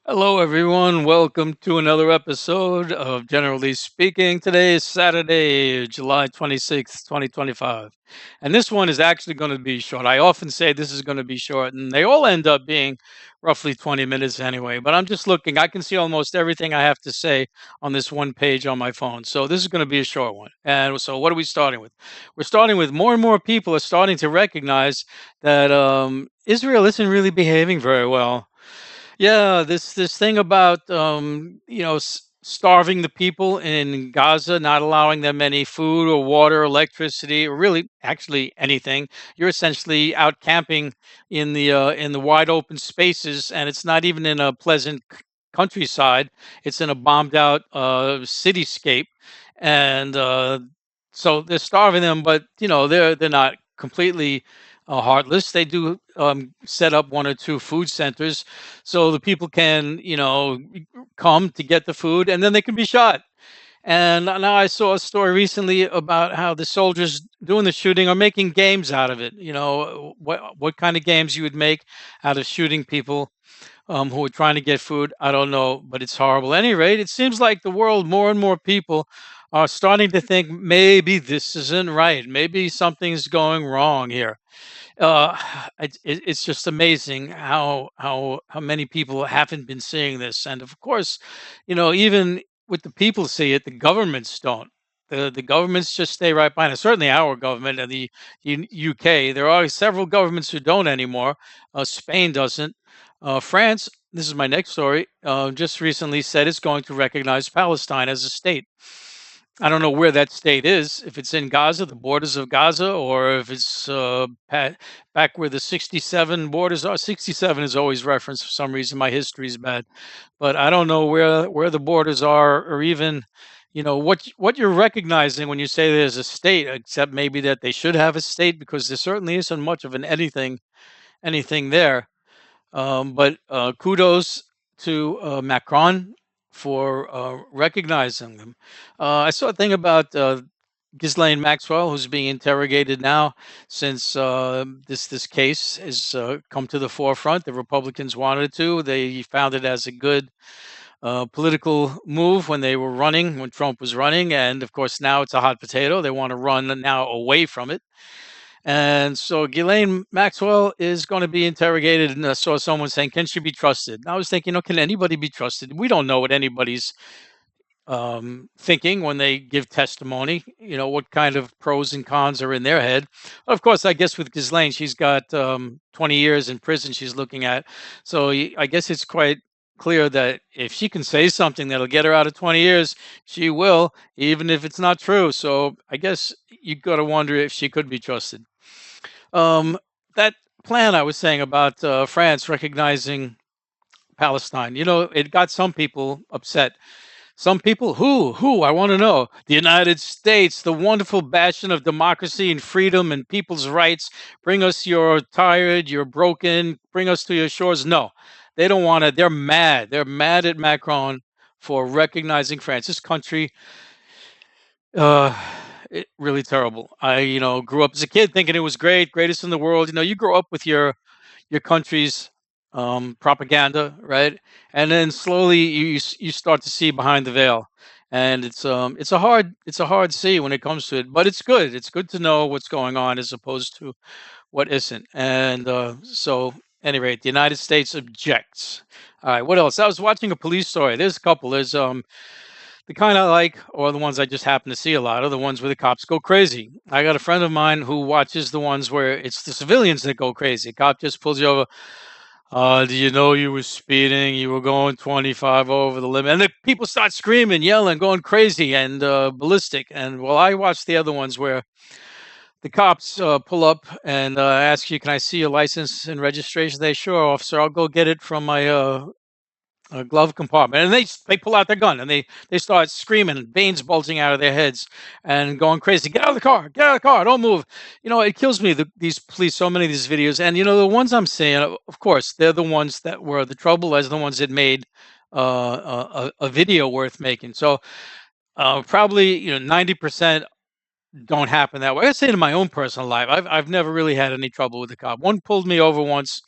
Hello, everyone. Welcome to another episode of Generally Speaking. Today is Saturday, July 26th, 2025. And this one is actually going to be short. I often say this is going to be short, and they all end up being roughly 20 minutes anyway. But I'm just looking, I can see almost everything I have to say on this one page on my phone. So this is going to be a short one. And so, what are we starting with? We're starting with more and more people are starting to recognize that Israel isn't really behaving very well. Yeah, this thing about starving the people in Gaza, not allowing them any food or water, electricity, or really actually anything. You're essentially out camping in the wide open spaces, and it's not even in a pleasant countryside. It's in a bombed out cityscape, and so they're starving them, but they're not completely heartless. They do set up one or two food centers so the people can, come to get the food and then they can be shot. And now I saw a story recently about how the soldiers doing the shooting are making games out of it. What kind of games you would make out of shooting people who are trying to get food? I don't know, but it's horrible. At any rate, it seems like the world, more and more people are starting to think maybe this isn't right. Maybe something's going wrong here. uh, it's just amazing how many people haven't been seeing this, and of course, even with the people see it, the governments don't. The governments just stay right behind it. Certainly, our government and the UK. There are several governments who don't anymore. Spain doesn't. France. This is my next story. Just recently said it's going to recognize Palestine as a state. I don't know where that state is, if it's in Gaza, the borders of Gaza, or if it's back where the 67 borders are. 67 is always referenced for some reason. My history is bad, but I don't know where the borders are, or even, what you're recognizing when you say there's a state, except maybe that they should have a state, because there certainly isn't much of an anything there. But kudos to Macron for recognizing them. I saw a thing about Ghislaine Maxwell, who's being interrogated now since this case has come to the forefront. The Republicans wanted it to. They found it as a good political move when they were running, when Trump was running, and of course now it's a hot potato. They want to run now away from it. And so Ghislaine Maxwell is going to be interrogated. And I saw someone saying, can she be trusted? And I was thinking, can anybody be trusted? We don't know what anybody's thinking when they give testimony, what kind of pros and cons are in their head. Of course, I guess with Ghislaine, she's got 20 years in prison she's looking at. So I guess it's quite clear that if she can say something that'll get her out of 20 years, she will, even if it's not true. So I guess you got to wonder if she could be trusted. That plan I was saying about France recognizing Palestine, it got some people upset. Some people, who, I want to know. The United States, the wonderful bastion of democracy and freedom and people's rights. Bring us your tired, you're broken, bring us to your shores. No, they don't want it. They're mad. They're mad at Macron for recognizing France. This country, uh, really terrible. I, grew up as a kid thinking it was great, greatest in the world. You grow up with your country's propaganda, right? And then slowly you start to see behind the veil, and it's a hard see when it comes to it. But it's good. It's good to know what's going on as opposed to what isn't. And so, any rate, the United States objects. All right, what else? I was watching a police story. There's a couple. There's the kind I like, or the ones I just happen to see a lot, are the ones where the cops go crazy. I got a friend of mine who watches the ones where it's the civilians that go crazy. Cop just pulls you over. Do you know you were speeding? You were going 25 over the limit. And the people start screaming, yelling, going crazy and ballistic. And well, I watched the other ones where the cops pull up and ask you, can I see your license and registration? They, sure, officer, I'll go get it from my glove compartment, and they pull out their gun and they start screaming, veins bulging out of their heads, and going crazy. Get out of the car! Get out of the car! Don't move! It kills me. These police, so many of these videos, and the ones I'm seeing, of course, they're the ones that were the trouble, as the ones that made a video worth making. So probably 90% don't happen that way. I say in my own personal life, I've never really had any trouble with the cop. One pulled me over once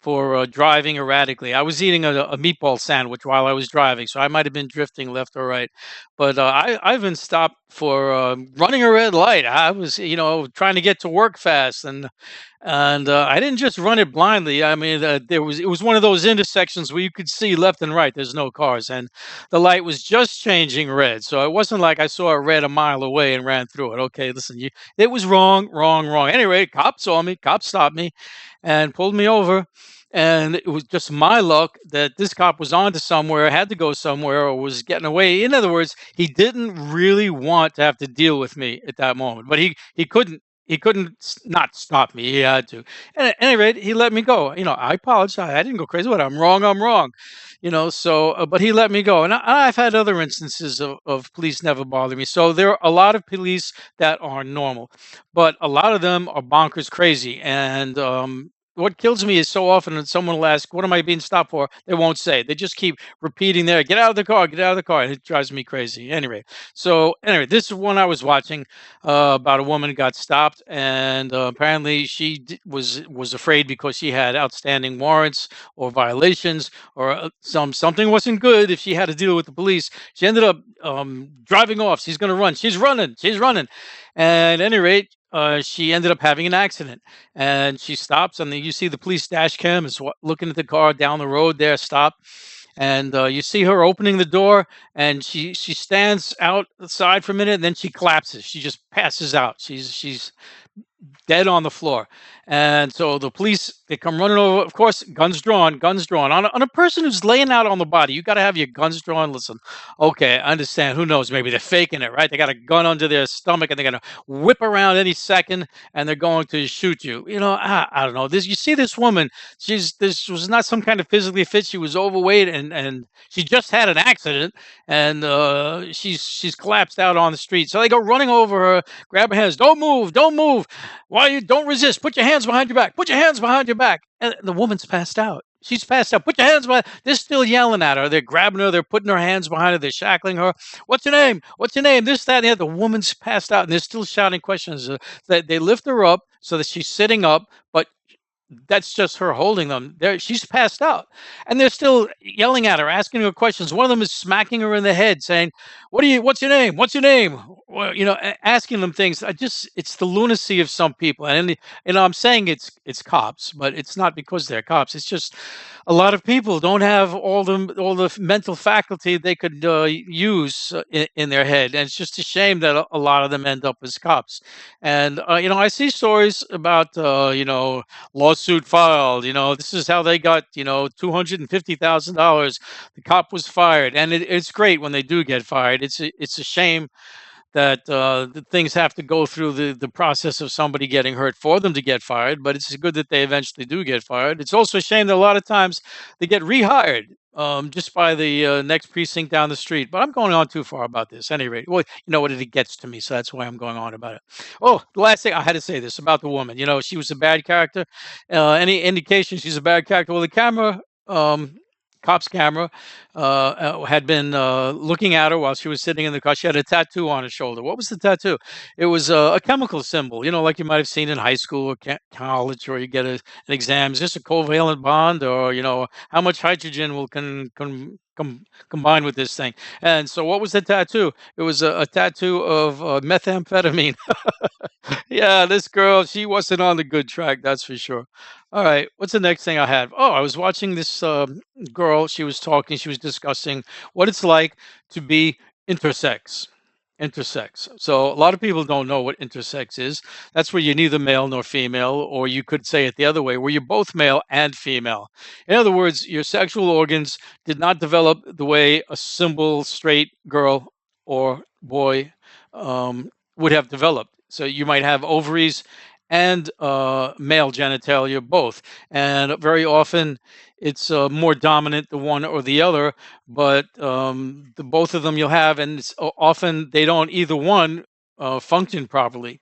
for driving erratically. I was eating a meatball sandwich while I was driving, so I might have been drifting left or right. But I've been stopped for running a red light. I was, trying to get to work fast, and I didn't just run it blindly. I mean, it was one of those intersections where you could see left and right. There's no cars, and the light was just changing red. So it wasn't like I saw it red a mile away and ran through it. Okay, listen, it was wrong, wrong, wrong. Anyway, cops saw me. Cops stopped me, and pulled me over. And it was just my luck that this cop was on to somewhere, had to go somewhere, or was getting away. In other words, he didn't really want to have to deal with me at that moment, but he couldn't. He couldn't not stop me. He had to. And at any rate, he let me go. I apologize. I didn't go crazy. But I'm wrong. I'm wrong. So, but he let me go. And I've had other instances of police never bother me. So there are a lot of police that are normal, but a lot of them are bonkers crazy. And what kills me is so often when someone will ask, "What am I being stopped for?" They won't say. They just keep repeating there, "Get out of the car, get out of the car." And it drives me crazy. Anyway, this is one I was watching about a woman who got stopped, and apparently was afraid because she had outstanding warrants or violations, or something wasn't good if she had to deal with the police. She ended up driving off. She's going to run. She's running. She's running. And at any rate, she ended up having an accident, and she stops, and then you see the police dash cam is looking at the car down the road there, stop, and you see her opening the door, and she stands outside for a minute, and then she collapses. She just passes out. She's dead on the floor. And so the police, they come running over, of course, guns drawn on a person who's laying out on the body. You got to have your guns drawn. Listen, okay, I understand. Who knows? Maybe they're faking it, right? They got a gun under their stomach and they're going to whip around any second and they're going to shoot you. I don't know. You see this woman, this was not some kind of physically fit. She was overweight and she just had an accident, and she's collapsed out on the street. So they go running over her, grab her hands. Don't move. Don't move. Why you don't resist? Put your hands behind your back. Put your hands behind your back. And the woman's passed out. She's passed out. Put your hands behind. They're still yelling at her. They're grabbing her. They're putting her hands behind her. They're shackling her. What's your name? What's your name? This, that, and the other. The woman's passed out, and they're still shouting questions. They lift her up so that she's sitting up, but that's just her holding them. She's passed out, and they're still yelling at her, asking her questions. One of them is smacking her in the head, saying, What's your name? What's your name?" Well, asking them things. It's the lunacy of some people, and I'm saying it's cops, but it's not because they're cops. It's just a lot of people don't have all the mental faculty they could use in their head, and it's just a shame that a lot of them end up as cops. And I see stories about lawsuit filed. This is how they got $250,000. The cop was fired, and it's great when they do get fired. It's a shame that the things have to go through the process of somebody getting hurt for them to get fired, but it's good that they eventually do get fired. It's also a shame that a lot of times they get rehired just by the next precinct down the street. But I'm going on too far about this. At any rate, well, you know what? It gets to me, so that's why I'm going on about it. Oh, the last thing I had to say this about the woman. She was a bad character. Any indication she's a bad character? Well, the camera. Cop's camera had been looking at her while she was sitting in the car. She had a tattoo on her shoulder. What was the tattoo? It was a chemical symbol, like you might have seen in high school or college, or you get an exam. Is this a covalent bond, or how much hydrogen will combine with this thing? And so, what was the tattoo? It was a tattoo of methamphetamine. Yeah, this girl, she wasn't on the good track, that's for sure. All right, what's the next thing I have? Oh, I was watching this girl. She was talking, she was discussing what it's like to be intersex. Intersex. So a lot of people don't know what intersex is. That's where you're neither male nor female, or you could say it the other way, where you're both male and female. In other words, your sexual organs did not develop the way a simple straight girl or boy would have developed. So you might have ovaries and male genitalia both, and very often it's more dominant the one or the other, but the both of them you'll have, and often they don't either one function properly.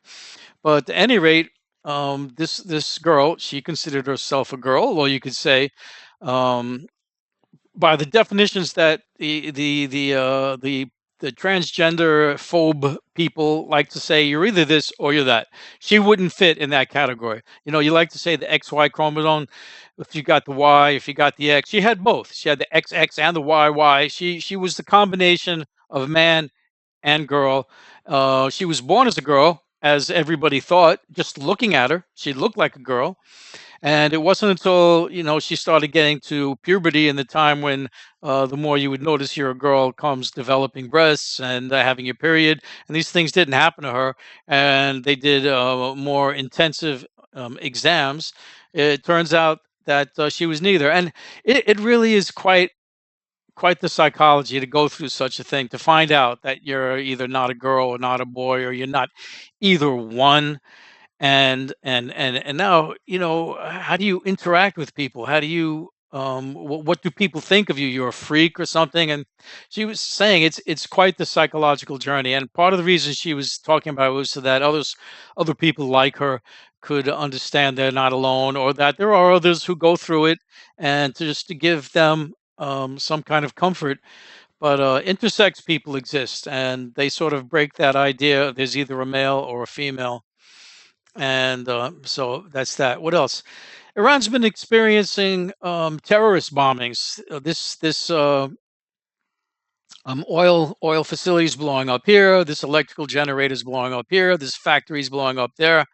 But at any rate, this girl, she considered herself a girl, or you could say, um, by the definitions that the transgender phobe people like to say, you're either this or you're that. She wouldn't fit in that category. You like to say the XY chromosome. if you got the Y, if you got the X. She had both. She had the XX and the YY. She was the combination of man and girl. She was born as a girl, as everybody thought. Just looking at her, she looked like a girl. And it wasn't until she started getting to puberty and the time when the more you would notice your girl comes developing breasts and having your period, and these things didn't happen to her. And they did more intensive exams. It turns out that she was neither, and it really is quite the psychology to go through such a thing, to find out that you're either not a girl or not a boy, or you're not either one. And now, how do you interact with people? How do you what do people think of you? You're a freak or something? And she was saying it's quite the psychological journey, and part of the reason she was talking about was so that other people like her could understand they're not alone, or that there are others who go through it, and just to give them some kind of comfort. But intersex people exist, and they sort of break that idea. There's either a male or a female, and so that's that. What else? Iran's been experiencing terrorist bombings. This oil facilities blowing up here. This electrical generators blowing up here. This factories blowing up there.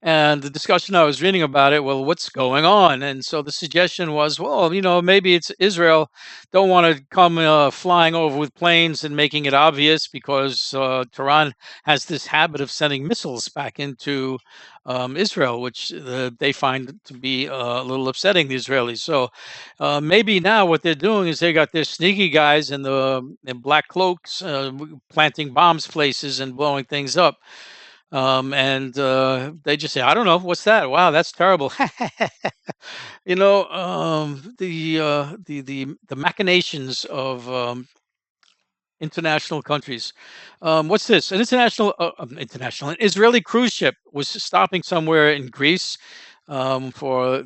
And the discussion I was reading about it, well, what's going on? And so the suggestion was, well, maybe it's Israel don't want to come flying over with planes and making it obvious, because Tehran has this habit of sending missiles back into Israel, which they find to be a little upsetting, the Israelis. So maybe now what they're doing is they got their sneaky guys in black cloaks planting bombs places and blowing things up. And they just say, "I don't know, what's that? Wow, that's terrible." The machinations of international countries. What's this? An Israeli cruise ship was stopping somewhere in Greece for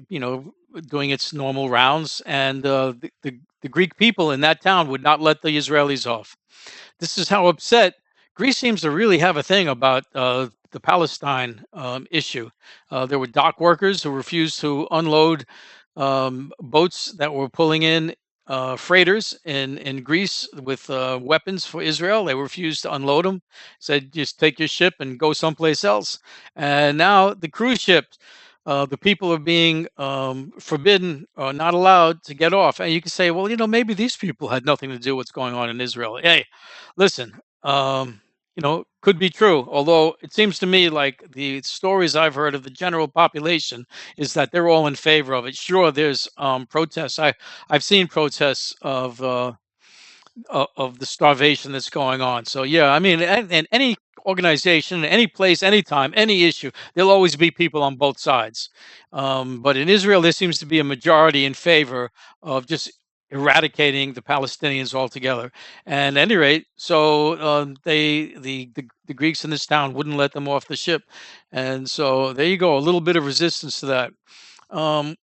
doing its normal rounds, and the Greek people in that town would not let the Israelis off. This is how upset Greece seems to really have a thing about the Palestine issue. There were dock workers who refused to unload boats that were pulling in freighters in Greece with weapons for Israel. They refused to unload them, said, just take your ship and go someplace else. And now the cruise ships, the people are being forbidden or not allowed to get off. And you can say, well, maybe these people had nothing to do with what's going on in Israel. Hey, listen, could be true. Although it seems to me like the stories I've heard of the general population is that they're all in favor of it. Sure, there's protests. I've seen protests of the starvation that's going on. So yeah, I mean, and any organization, any place, anytime, any issue, there'll always be people on both sides. But in Israel, there seems to be a majority in favor of just eradicating the Palestinians altogether. And at any rate, so the Greeks in this town wouldn't let them off the ship, and so there you go, a little bit of resistance to that.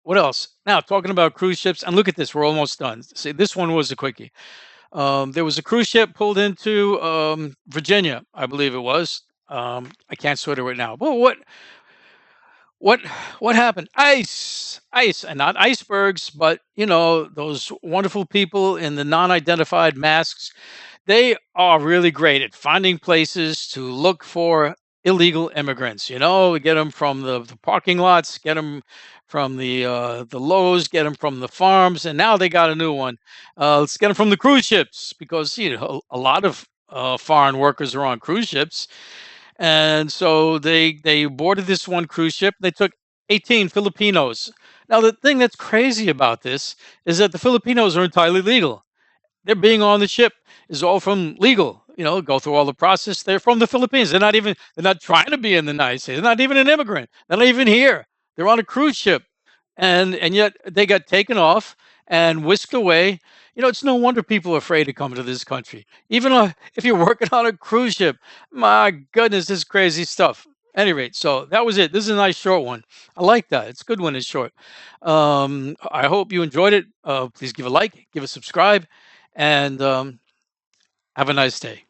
What else? Now, talking about cruise ships, and look at this, we're almost done. See, this one was a quickie. There was a cruise ship pulled into Virginia, I believe it was. I can't sort it right now. Well, what what happened? Ice, and not icebergs, but those wonderful people in the non-identified masks. They are really great at finding places to look for illegal immigrants. We get them from the parking lots, get them from the Lowe's, get them from the farms, and now they got a new one. Let's get them from the cruise ships, because a lot of foreign workers are on cruise ships, and so they boarded this one cruise ship. They took 18 Filipinos. Now the thing that's crazy about this is that the Filipinos are entirely legal. They're being on the ship is all from legal, go through all the process. They're from the Philippines. They're not trying to be in the United States. They're not even an immigrant. They're not even here. They're on a cruise ship. And yet they got taken off and whisked away. It's no wonder people are afraid to come to this country. Even if you're working on a cruise ship, my goodness, this crazy stuff. At any rate, so that was it. This is a nice short one. I like that. It's good when it's short. I hope you enjoyed it. Please give a like, give a subscribe, and have a nice day.